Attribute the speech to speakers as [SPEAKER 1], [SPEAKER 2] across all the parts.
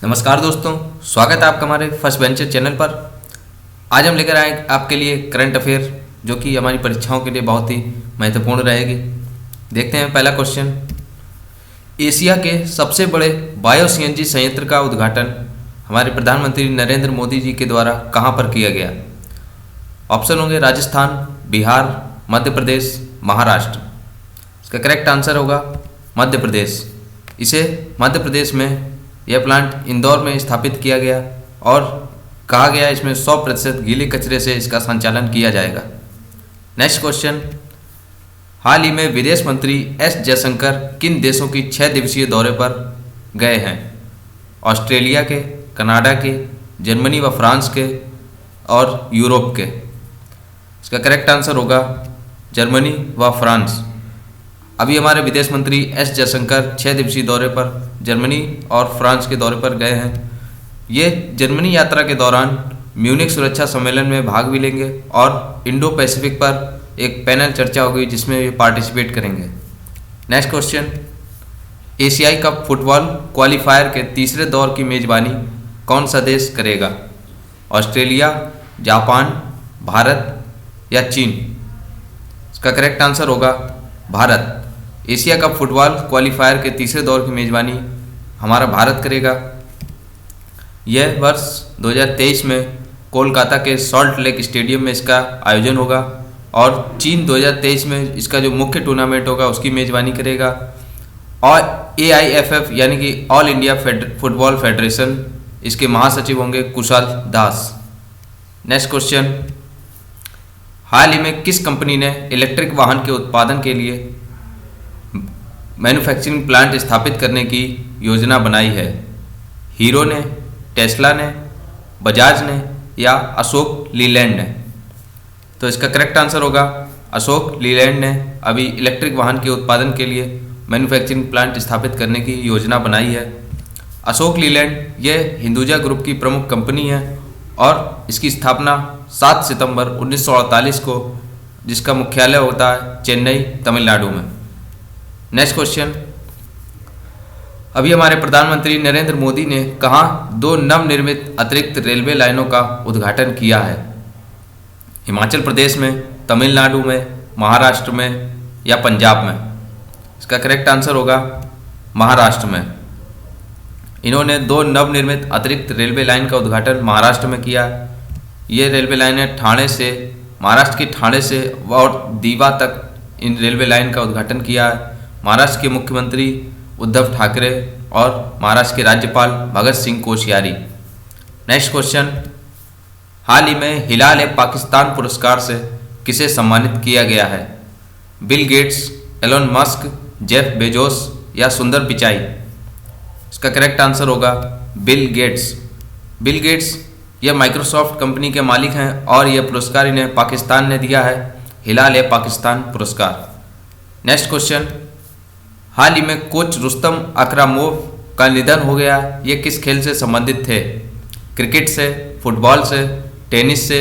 [SPEAKER 1] नमस्कार दोस्तों, स्वागत है आपका हमारे फर्स्ट बेंचर चैनल पर। आज हम लेकर आए आपके लिए करंट अफेयर जो कि हमारी परीक्षाओं के लिए बहुत ही महत्वपूर्ण रहेगी। देखते हैं पहला क्वेश्चन। एशिया के सबसे बड़े बायो सीएनजी संयंत्र का उद्घाटन हमारे प्रधानमंत्री नरेंद्र मोदी जी के द्वारा कहाँ पर किया गया? ऑप्शन होंगे राजस्थान, बिहार, मध्य प्रदेश, महाराष्ट्र। इसका करेक्ट आंसर होगा मध्य प्रदेश। इसे मध्य प्रदेश में यह प्लांट इंदौर में स्थापित किया गया और कहा गया इसमें 100% गीले कचरे से इसका संचालन किया जाएगा। Next question. हाल ही में विदेश मंत्री एस जयशंकर किन देशों की 6 दिवसीय दौरे पर गए हैं? ऑस्ट्रेलिया के, कनाडा के, जर्मनी व फ्रांस के और यूरोप के। इसका करेक्ट आंसर होगा जर्मनी व फ्रांस। अभी हमारे विदेश मंत्री एस जयशंकर 6 दिवसीय दौरे पर जर्मनी और फ्रांस के दौरे पर गए हैं। ये जर्मनी यात्रा के दौरान म्यूनिक सुरक्षा सम्मेलन में भाग भी लेंगे और इंडो पैसिफिक पर एक पैनल चर्चा होगी जिसमें ये पार्टिसिपेट करेंगे। Next question. एशियाई कप फुटबॉल क्वालिफायर के तीसरे दौर की मेजबानी कौन सा देश करेगा? ऑस्ट्रेलिया, जापान, भारत या चीन? इसका करेक्ट आंसर होगा Bharat. Asia cup football qualifier के तीसरे दौर की मेजबानी हमारा भारत करेगा। यह वर्ष 2023 में कोलकाता के सॉल्ट लेक स्टेडियम में इसका आयोजन होगा और चीन 2023 में इसका जो मुख्य टूर्नामेंट होगा उसकी मेजबानी करेगा। और AIFF यानी कि ऑल इंडिया फुटबॉल फेडरेशन, इसके महासचिव होंगे कुशाल दास। Next question. हाल ही में किस कंपनी ने इलेक्ट्रिक वाहन के उत्पादन के लिए मैन्युफैक्चरिंग प्लांट स्थापित करने की योजना बनाई है? हीरो ने, टेस्ला ने, बजाज ने या अशोक लीलैंड ने? तो इसका करेक्ट आंसर होगा अशोक लीलैंड ने अभी इलेक्ट्रिक वाहन के उत्पादन के लिए मैन्युफैक्चरिंग प्लांट स्थापित करने की योजना बनाई है। अशोक लीलैंड ये हिंदुजा ग्रुप की प्रमुख कंपनी है और इसकी स्थापना 7 सितंबर 1948 को, जिसका मुख्यालय होता है चेन्नई, तमिलनाडु में। Next question. अभी हमारे प्रधानमंत्री नरेंद्र मोदी ने कहाँ 2 नवनिर्मित अतिरिक्त रेलवे लाइनों का उद्घाटन किया है? हिमाचल प्रदेश में, तमिलनाडु में, महाराष्ट्र में या पंजाब में? इसका करेक्ट आंसर होगा महाराष्ट्र में। इन्होंने 2 नवनिर्मित अतिरिक्त रेलवे लाइन का उद्घाटन महाराष्ट्र में किया। ये रेलवे लाइनें ठाणे से, महाराष्ट्र के ठाणे से और दीवा तक इन रेलवे लाइन का उद्घाटन किया है महाराष्ट्र के मुख्यमंत्री उद्धव ठाकरे और महाराष्ट्र के राज्यपाल भगत सिंह कोश्यारी। Next question. हाल ही में हिलाल-ए-पाकिस्तान पुरस्कार से किसे सम्मानित किया गया है? Bill Gates, Elon Musk, Jeff Bezos या सुंदर पिचाई? इसका करेक्ट आंसर होगा बिल गेट्स। बिल गेट्स यह माइक्रोसॉफ्ट कंपनी के मालिक हैं और यह पुरस्कार इन्हें पाकिस्तान ने दिया है, हिलाल-ए-पाकिस्तान पुरस्कार। Next question. हाल ही में कोच रुस्तम अकरामोव का निधन हो गया। ये किस खेल से संबंधित थे? क्रिकेट से, फुटबॉल से, टेनिस से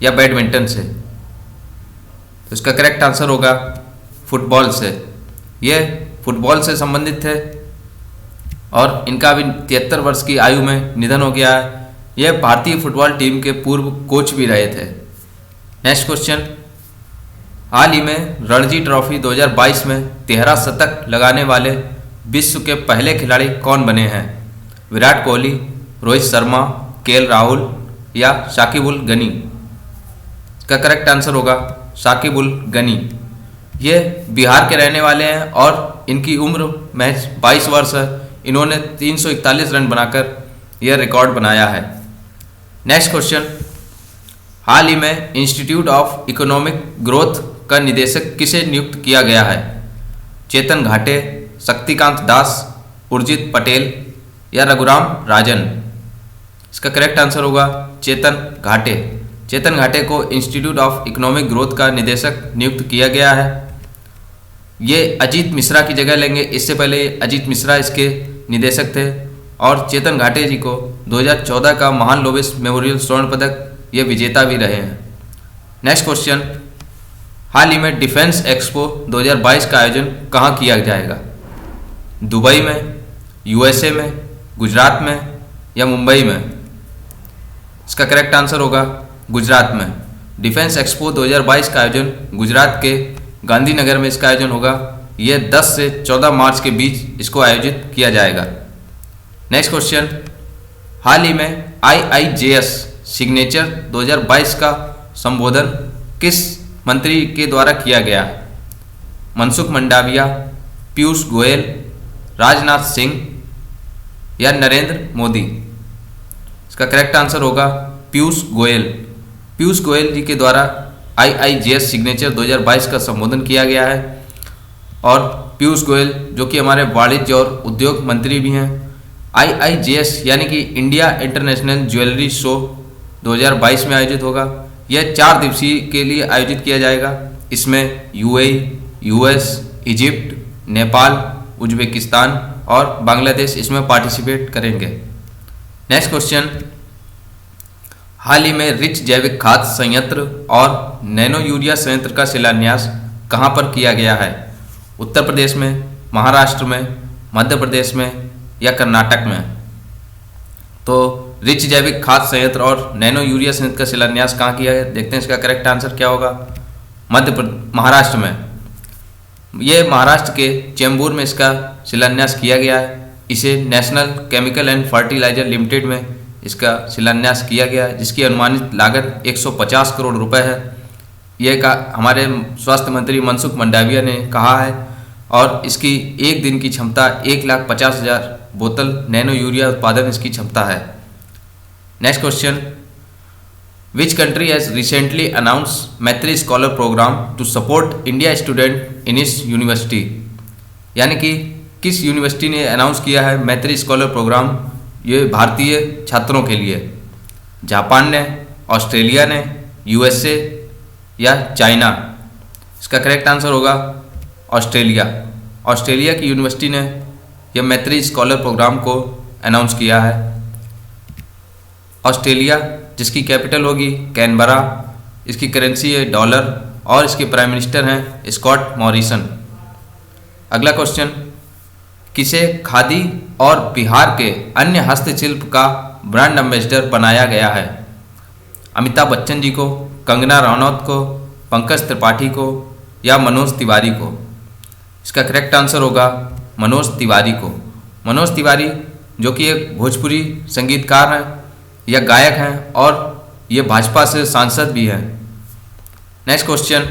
[SPEAKER 1] या बैडमिंटन से? तो इसका करेक्ट आंसर होगा फुटबॉल से। ये फुटबॉल से संबंधित थे और इनका अभी 73 वर्ष की आयु में निधन हो गया है। यह भारतीय फुटबॉल टीम के पूर्व कोच भी रहे थे। Next question. हाल ही में रणजी ट्रॉफी 2022 में 13 शतक लगाने वाले विश्व के पहले खिलाड़ी कौन बने हैं? विराट कोहली, रोहित शर्मा, केएल राहुल या शाकिब उल गनी? इसका करेक्ट आंसर होगा शाकिब उल गनी। ये बिहार के रहने वाले हैं और इनकी उम्र महज 22 वर्ष है। इन्होंने 341 रन बनाकर यह रिकॉर्ड बनाया है। Next question. हाल ही में इंस्टीट्यूट ऑफ इकोनॉमिक ग्रोथ का निदेशक किसे नियुक्त किया गया है? चेतन घाटे, शक्तिकांत दास, उर्जित पटेल या रघुराम राजन? इसका करेक्ट आंसर होगा चेतन घाटे। चेतन घाटे को इंस्टीट्यूट ऑफ इकोनॉमिक ग्रोथ का निदेशक नियुक्त किया गया है। ये अजीत मिश्रा की जगह लेंगे। इससे पहले अजीत मिश्रा इसके निदेशक थे और चेतन घाटे जी को 2014 का महान लोविस मेमोरियल स्वर्ण पदक ये विजेता भी रहे हैं। Next question. हाल ही में डिफेंस एक्सपो 2022 का आयोजन कहाँ किया जाएगा? दुबई में, USA में, गुजरात में या मुंबई में? इसका करेक्ट आंसर होगा गुजरात में। डिफेंस एक्सपो 2022 का आयोजन गुजरात के गांधीनगर में इसका आयोजन होगा। यह 10 से 14 मार्च के बीच इसको आयोजित किया जाएगा। नेक्स्ट क्वेश्चन, हाल ही में IIJS सिग्नेचर 2022 का संबोधन किस मंत्री के द्वारा किया गया? मनसुख मंडाविया, पीयूष गोयल, राजनाथ सिंह या नरेंद्र मोदी? इसका करेक्ट आंसर होगा पीयूष गोयल। पीयूष गोयल जी के द्वारा IIJS सिग्नेचर 2022 का संबोधन किया गया है। और पीयूष गोयल जो कि हमारे वाणिज्य और उद्योग मंत्री भी हैं, IIJS यानी कि इंडिया इंटरनेशनल ज्वेलरी शो 2022 में आयोजित होगा। यह 4 दिवसीय के लिए आयोजित किया जाएगा। इसमें UAE, US, Egypt, Nepal, Uzbekistan और बांग्लादेश इसमें पार्टिसिपेट करेंगे। नेक्स्ट क्वेश्चन, हाल ही में रिच जैविक खाद संयंत्र और नैनो यूरिया संयंत्र का शिलान्यास कहां पर किया गया है? उत्तर प्रदेश में, महाराष्ट्र में, मध्य प्रदेश में या कर्नाटक में? तो रिच जैविक खाद संयंत्र और नैनो यूरिया संयंत्र का शिलान्यास कहाँ किया है? देखते हैं इसका करेक्ट आंसर क्या होगा। महाराष्ट्र में। ये महाराष्ट्र के चेंबूर में इसका शिलान्यास किया गया है। इसे नेशनल केमिकल एंड फर्टिलाइजर लिमिटेड में इसका शिलान्यास किया गया है, जिसकी अनुमानित लागत 150 करोड़ रुपए है। यह का हमारे स्वास्थ्य मंत्री मनसुख मंडाविया ने कहा है। और इसकी एक दिन की क्षमता 1,50,000 बोतल नैनो यूरिया उत्पादन इसकी क्षमता है। Next question, which country has recently announce Maitri scholar programme to support India student in this university? यानी कि किस यूनिवर्सिटी ने अनाउंस किया है मैत्री स्कॉलर प्रोग्राम ये भारतीय छात्रों के लिए? जापान ने, ऑस्ट्रेलिया ने, USA या चाइना? इसका करेक्ट आंसर होगा ऑस्ट्रेलिया। ऑस्ट्रेलिया की यूनिवर्सिटी ने यह मैत्री स्कॉलर प्रोग्राम को अनाउंस किया है। ऑस्ट्रेलिया जिसकी कैपिटल होगी कैनबरा, इसकी करेंसी है डॉलर और इसके प्राइम मिनिस्टर हैं स्कॉट मॉरिसन। अगला क्वेश्चन, किसे खादी और बिहार के अन्य हस्तशिल्प का ब्रांड एम्बेसडर बनाया गया है? अमिताभ बच्चन जी को, कंगना रनौत को, पंकज त्रिपाठी को या मनोज तिवारी को? इसका करेक्ट आंसर होगा मनोज तिवारी को। मनोज तिवारी जो कि एक भोजपुरी संगीतकार हैं या गायक हैं और ये भाजपा से सांसद भी हैं। नेक्स्ट क्वेश्चन,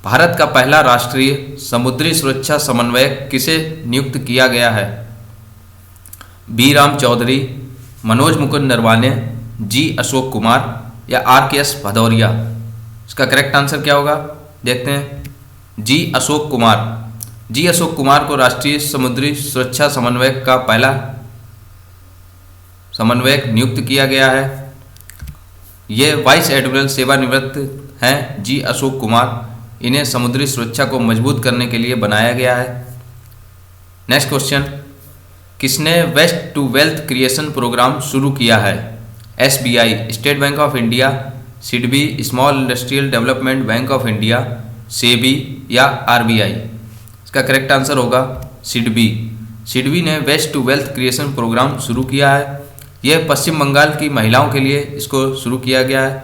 [SPEAKER 1] भारत का पहला राष्ट्रीय समुद्री सुरक्षा समन्वयक किसे नियुक्त किया गया है? बी राम चौधरी, मनोज मुकुंद नरवाने, जी अशोक कुमार या RKS भदौरिया? इसका करेक्ट आंसर क्या होगा? देखते हैं। जी अशोक कुमार। जी अशोक कुमार को राष्ट्रीय समुद्री सुरक्षा समन्वयक का पहला समन्वयक नियुक्त किया गया है। ये वाइस एडमिरल सेवानिवृत्त हैं जी अशोक कुमार। इन्हें समुद्री सुरक्षा को मजबूत करने के लिए बनाया गया है। नेक्स्ट क्वेश्चन, किसने waste to wealth creation programme शुरू किया है? SBI, स्टेट बैंक ऑफ इंडिया, सिडबी, स्मॉल इंडस्ट्रियल डेवलपमेंट बैंक ऑफ इंडिया, सेबी या RBI? इसका करेक्ट आंसर होगा सिडबी। सिडबी ने waste to wealth creation programme शुरू किया है। यह पश्चिम बंगाल की महिलाओं के लिए इसको शुरू किया गया है।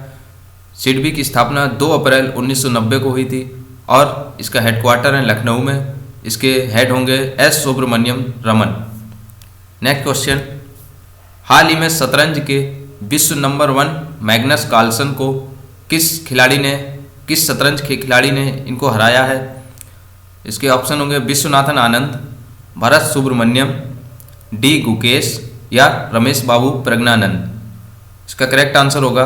[SPEAKER 1] सिडबी की स्थापना 2 अप्रैल 1990 को हुई थी और इसका हेडक्वार्टर है लखनऊ में। इसके हेड होंगे S Subramaniam Raman. Next question, हाल ही में शतरंज के विश्व नंबर 1 मैग्नस कार्लसन को किस शतरंज के खिलाड़ी ने इनको हराया है? इसके ऑप्शन होंगे विश्वनाथन आनंद, भरत सुब्रमण्यम, डी गुकेश या रमेश बाबू प्रज्ञानंद? इसका करेक्ट आंसर होगा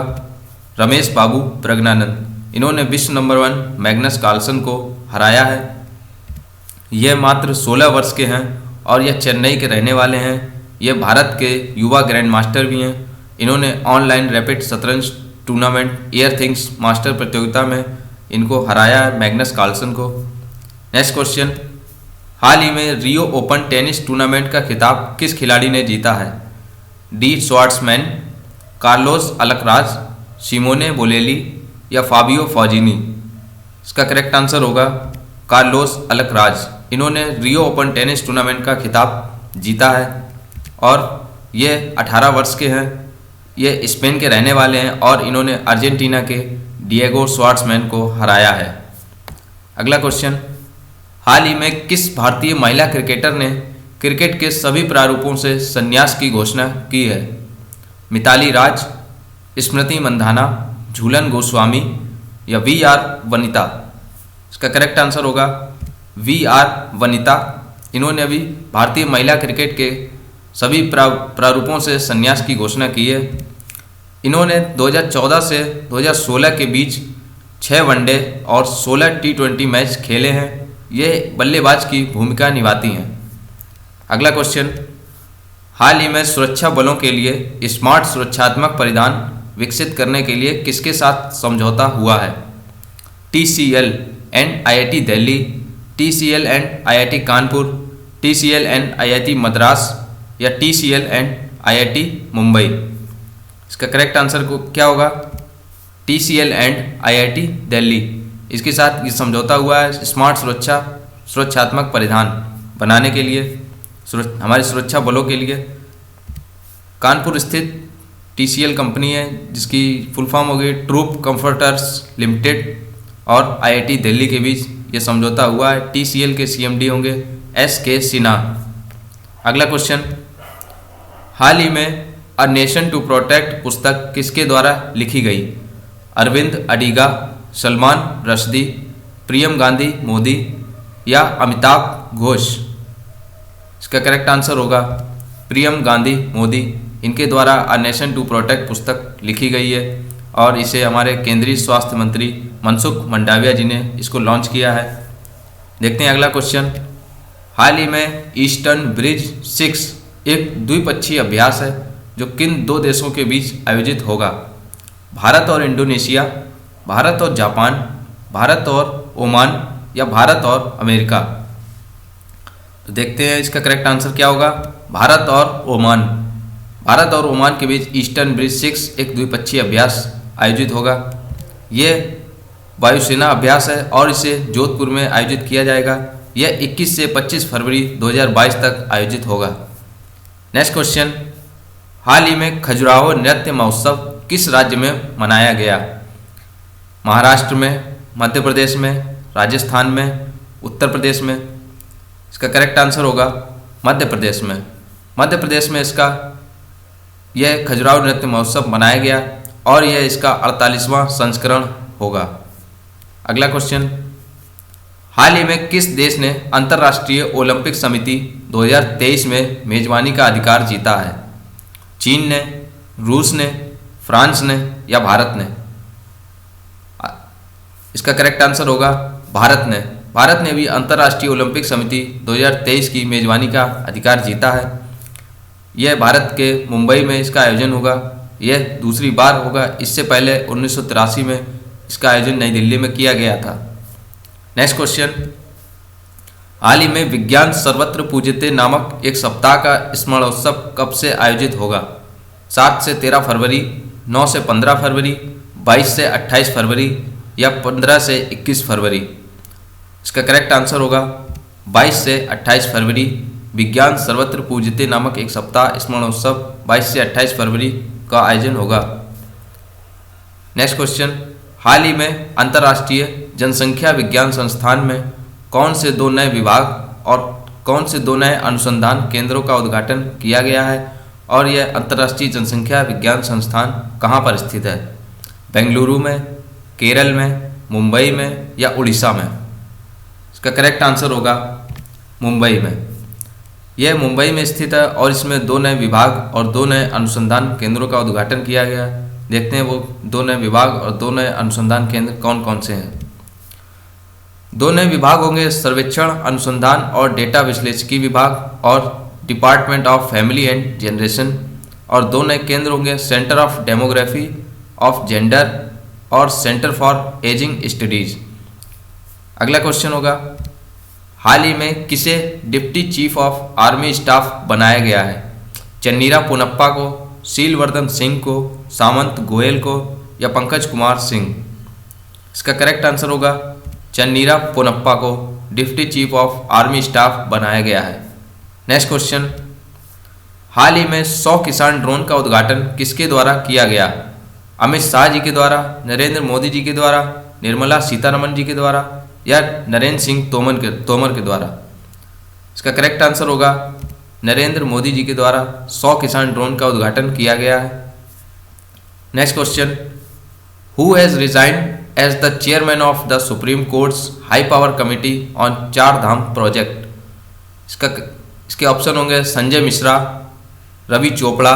[SPEAKER 1] रमेश बाबू प्रज्ञानंद। इन्होंने विश्व नंबर 1 मैग्नस कार्लसन को हराया है। यह मात्र 16 वर्ष के हैं और यह चेन्नई के रहने वाले हैं। यह भारत के युवा ग्रैंड मास्टर भी हैं। इन्होंने ऑनलाइन रैपिड शतरंज टूर्नामेंट एयर थिंग्स मास्टर प्रतियोगिता में इनको हराया है, मैग्नस कार्लसन को। नेक्स्ट क्वेश्चन, हाल ही में रियो ओपन टेनिस टूर्नामेंट का खिताब किस खिलाड़ी ने जीता है? डी श्वार्ट्समैन, कार्लोस अलकराज, सिमोने बोलेली या फाबियो फॉजिनी? इसका करेक्ट आंसर होगा कार्लोस अलकराज। इन्होंने रियो ओपन टेनिस टूर्नामेंट का खिताब जीता है और ये 18 वर्ष के हैं, ये स्पेन के रहने वाले हैं और इन्होंने अर्जेंटीना के डिएगो श्वार्ट्जमैन को हराया है। अगला क्वेश्चन, हाल ही में किस भारतीय महिला क्रिकेटर ने क्रिकेट के सभी प्रारूपों से संन्यास की घोषणा की है? मिताली राज, स्मृति मंधाना, झूलन गोस्वामी या वी.आर. वनिता? इसका करेक्ट आंसर होगा वी.आर. वनिता। इन्होंने अभी भारतीय महिला क्रिकेट के सभी प्रारूपों से संन्यास की घोषणा की है। इन्होंने 2014 से 2016 के बीच 6 वनडे और 16 टी20 मैच खेले हैं। ये बल्लेबाज की भूमिका निभाती हैं। अगला क्वेश्चन, हाल ही में सुरक्षा बलों के लिए स्मार्ट सुरक्षात्मक परिधान विकसित करने के लिए किसके साथ समझौता हुआ है? TCL and IIT Delhi, TCL and IIT Kanpur, TCL and IIT Madras या TCL एंड IIT मुंबई? इसका करेक्ट आंसर को क्या होगा? TCL and IIT Delhi. इसके साथ ये समझौता हुआ है स्मार्ट सुरक्षात्मक परिधान बनाने के लिए, हमारे सुरक्षा बलों के लिए। कानपुर स्थित TCL कंपनी है जिसकी फुल फॉर्म हो गई ट्रूप कंफर्टर्स लिमिटेड और IIT दिल्ली के बीच ये समझौता हुआ है। TCL के CMD होंगे SK सिन्हा। अगला क्वेश्चन, हाल ही में अ नेशन टू प्रोटेक्ट पुस्तक किसके द्वारा लिखी गई? अरविंद अडिगा, सलमान रश्दी, प्रियम गांधी मोदी या अमिताभ घोष? इसका करेक्ट आंसर होगा प्रियम गांधी मोदी। इनके द्वारा अ नेशन टू प्रोटेक्ट पुस्तक लिखी गई है और इसे हमारे केंद्रीय स्वास्थ्य मंत्री मनसुख मंडाविया जी ने इसको लॉन्च किया है। देखते हैं अगला क्वेश्चन, हाल ही में ईस्टर्न ब्रिज 6 एक द्विपक्षीय अभ्यास है जो किन 2 देशों के बीच आयोजित होगा? भारत और इंडोनेशिया, भारत और जापान, भारत और ओमान या भारत और अमेरिका? तो देखते हैं इसका करेक्ट आंसर क्या होगा? भारत और ओमान। भारत और ओमान के बीच ईस्टर्न ब्रिज 6 एक द्विपक्षीय अभ्यास आयोजित होगा। ये वायुसेना अभ्यास है और इसे जोधपुर में आयोजित किया जाएगा। यह 21 से 25 फरवरी 2022 तक आयोजित होगा। नेक्स्ट क्वेश्चन, हाल ही में खजुराहो नृत्य महोत्सव किस राज्य में मनाया गया? महाराष्ट्र में, मध्य प्रदेश में, राजस्थान में, उत्तर प्रदेश में? इसका करेक्ट आंसर होगा मध्य प्रदेश में। मध्य प्रदेश में इसका यह खजुराहो नृत्य महोत्सव मनाया गया और यह इसका 48वां संस्करण होगा। अगला क्वेश्चन, हाल ही में किस देश ने अंतर्राष्ट्रीय ओलंपिक समिति 2023 में मेजबानी का अधिकार जीता है? चीन ने, रूस ने, फ्रांस ने या भारत ने? इसका करेक्ट आंसर होगा भारत ने। भारत ने भी अंतर्राष्ट्रीय ओलंपिक समिति 2023 की मेजबानी का अधिकार जीता है। यह भारत के मुंबई में इसका आयोजन होगा। यह दूसरी बार होगा। इससे पहले 1983 में इसका आयोजन नई दिल्ली में किया गया था। नेक्स्ट क्वेश्चन, हाल ही में विज्ञान सर्वत्र पूज्यते नामक एक सप्ताह का स्मरणोत्सव कब से आयोजित होगा? 7 से 13 फरवरी, 9 से 15 फरवरी, 22 से 28 फरवरी या 15 से 21 फरवरी? इसका करेक्ट आंसर होगा 22 से 28 फरवरी। विज्ञान सर्वत्र पूज्यते नामक एक सप्ताह स्मरणोत्सव 22 से 28 फरवरी का आयोजन होगा। नेक्स्ट क्वेश्चन, हाल ही में अंतर्राष्ट्रीय जनसंख्या विज्ञान संस्थान में कौन से 2 नए विभाग और कौन से 2 नए अनुसंधान केंद्रों का उद्घाटन किया गया है और यह अंतर्राष्ट्रीय जनसंख्या विज्ञान संस्थान कहाँ पर स्थित है? बेंगलुरु में, केरल में, मुंबई में या उड़ीसा में? इसका करेक्ट आंसर होगा मुंबई में। यह मुंबई में स्थित है और इसमें 2 नए विभाग और 2 नए अनुसंधान केंद्रों का उद्घाटन किया गया। देखते हैं वो 2 नए विभाग और 2 नए अनुसंधान केंद्र कौन कौन से हैं। 2 नए विभाग होंगे सर्वेक्षण, अनुसंधान और डेटा विश्लेषिकी विभाग और department of family and generation. और 2 नए केंद्र होंगे centre of demography of gender और सेंटर फॉर एजिंग स्टडीज। अगला क्वेश्चन होगा, हाल ही में किसे deputy chief of army staff बनाया गया है? चन्नीरा पोनप्पा को, शीलवर्धन सिंह को, सामंत गोयल को या पंकज कुमार सिंह? इसका करेक्ट आंसर होगा चन्नीरा पोनप्पा को deputy chief of army staff बनाया गया है। नेक्स्ट क्वेश्चन, हाल ही में 100 किसान ड्रोन का उद्घाटन किसके द्वारा किया गया? अमित शाह जी के द्वारा, नरेंद्र मोदी जी के द्वारा, निर्मला सीतारमण जी के द्वारा या नरेंद्र सिंह तोमर के द्वारा? इसका करेक्ट आंसर होगा नरेंद्र मोदी जी के द्वारा 100 किसान ड्रोन का उद्घाटन किया गया है। Next question, who has resigned as the chairman of the supreme court's high power committee on Char Dham project? इसके ऑप्शन होंगे संजय मिश्रा, रवि चोपड़ा,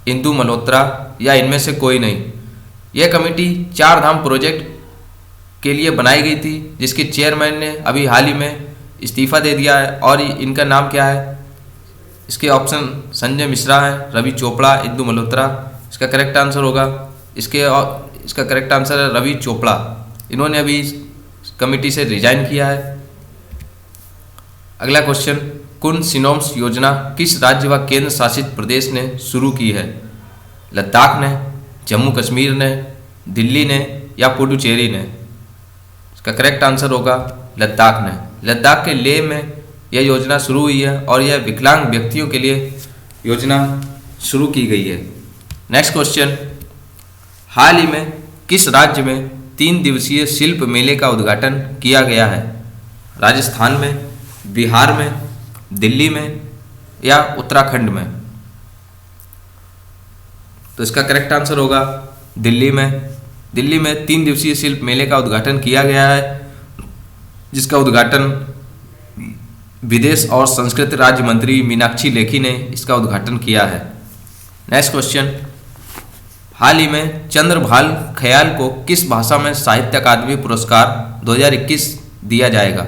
[SPEAKER 1] इंदु मल्होत्रा या इनमें से कोई नहीं। यह कमेटी चार धाम प्रोजेक्ट के लिए बनाई गई थी, जिसके चेयरमैन ने अभी हाल ही में इस्तीफा दे दिया है। और इनका नाम क्या है? इसके ऑप्शन संजय मिश्रा है, रवि चोपड़ा, इंदु मल्होत्रा। इसका करेक्ट आंसर होगा इसका करेक्ट आंसर है रवि चोपड़ा। इन्होंने अभी इस कमेटी से रिजाइन किया है। अगला क्वेश्चन, कुन सिनोम्स योजना किस राज्य व केंद्र शासित प्रदेश ने शुरू की है? लद्दाख ने, जम्मू कश्मीर ने, दिल्ली ने या पुडुचेरी ने? इसका करेक्ट आंसर होगा लद्दाख ने। लद्दाख के लेह में यह योजना शुरू हुई है और यह विकलांग व्यक्तियों के लिए योजना शुरू की गई है। नेक्स्ट क्वेश्चन, हाल ही में किस राज्य में 3 दिवसीय शिल्प मेले का उद्घाटन किया गया है? राजस्थान में, बिहार में, दिल्ली में या उत्तराखंड में? तो इसका करेक्ट आंसर होगा दिल्ली में। दिल्ली में 3 दिवसीय शिल्प मेले का उद्घाटन किया गया है, जिसका उद्घाटन विदेश और संस्कृति राज्य मंत्री मीनाक्षी लेखी ने इसका उद्घाटन किया है। नेक्स्ट क्वेश्चन, हाल ही में चंद्रभाल खयाल को किस भाषा में साहित्य अकादमी पुरस्कार 2021 दिया जाएगा?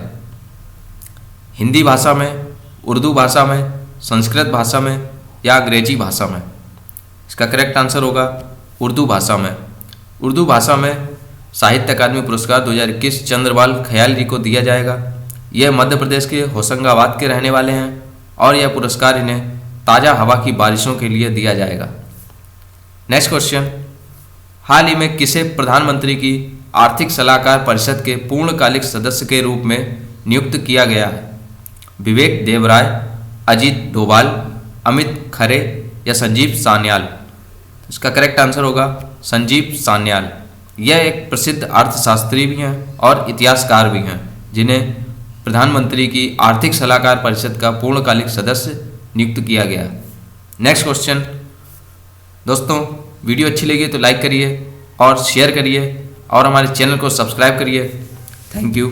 [SPEAKER 1] हिंदी भाषा में, उर्दू भाषा में, संस्कृत भाषा में या अंग्रेजी भाषा में? इसका करेक्ट आंसर होगा उर्दू भाषा में। उर्दू भाषा में साहित्य अकादमी पुरस्कार 2021 चंद्रभाल खयाल जी को दिया जाएगा। यह मध्य प्रदेश के होशंगाबाद के रहने वाले हैं और यह पुरस्कार इन्हें ताज़ा हवा की बारिशों के लिए दिया जाएगा। नेक्स्ट क्वेश्चन, हाल ही में किसे प्रधानमंत्री की आर्थिक सलाहकार परिषद के पूर्णकालिक सदस्य के रूप में नियुक्त किया गया है? विवेक देवराय, अजीत डोभाल, अमित खरे या संजीव सान्याल? इसका करेक्ट आंसर होगा संजीव सान्याल। यह एक प्रसिद्ध अर्थशास्त्री भी हैं और इतिहासकार भी हैं, जिन्हें प्रधानमंत्री की आर्थिक सलाहकार परिषद का पूर्णकालिक सदस्य नियुक्त किया गया। नेक्स्ट क्वेश्चन, दोस्तों वीडियो अच्छी लगी तो लाइक करिए और शेयर करिए और हमारे चैनल को सब्सक्राइब करिए। Thank you.